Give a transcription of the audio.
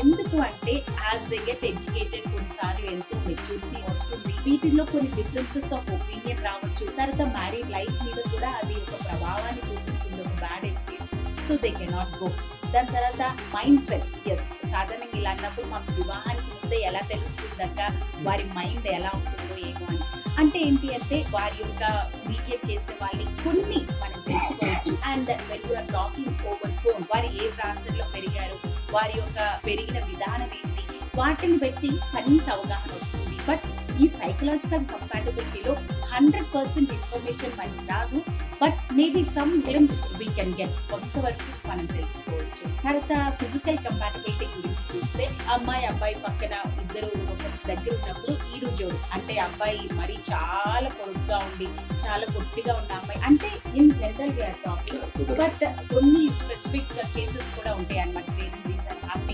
ఎందుకు అంటే as they get educated కొన్నిసార్లు ఎంతో మెచ్యూరిటీ వస్తుంది, వీటిల్లో కొన్ని డిఫరెన్సెస్ ఆఫ్ ఒపీనియన్ రావచ్చు, తర్వాత మ్యారీడ్ లైఫ్ మీద కూడా అది ఒక ప్రభావాన్ని చూపిస్తుంది, ఒక bad experience, so they cannot go. దాని తర్వాత మైండ్ సెట్. ఎస్, సాధారణంగా ఇలా అన్నప్పుడు మాకు వివాహానికి ముందే ఎలా తెలుస్తుందక్క వారి మైండ్ ఎలా ఉంటుందో ఏమో అని. అంటే ఏంటి అంటే వారి యొక్క మీడియేట్ చేసే వాళ్ళని కొన్ని మనం తెలుసుకోవచ్చు. And when you are talking over phone, వారు ఏ ప్రాంతంలో పెరిగారు, వారి యొక్క పెరిగిన విధానం ఏంటి, వాటిని బట్టి కనీస అవగాహన వస్తుంది. బట్ ఈ సైకలాజికల్ కంపాటబిలిటీలో 100% ఇన్ఫర్మేషన్ మనకి రాదు, but maybe some glimpse we can get, కొంతవరకు మనం తెలుసుకోవచ్చు. తర్వాత ఫిజికల్ కంపాటబిలిటీ గురించి చూస్తే అమ్మాయి అబ్బాయి పక్కన ఇద్దరు ఒక దగ్గర ఉన్నప్పుడు ఈడు జోడు, అంటే అబ్బాయి మరి చాలా పొడుగ్గా ఉండి చాలా పొట్టిగా ఉన్న అమ్మాయి, అంటే in general we are talking, but కొన్ని స్పెసిఫిక్ కేసెస్ కూడా ఉంటాయి అన్నమాట, వేరే రీజన్ హ్యాపెనింగ్.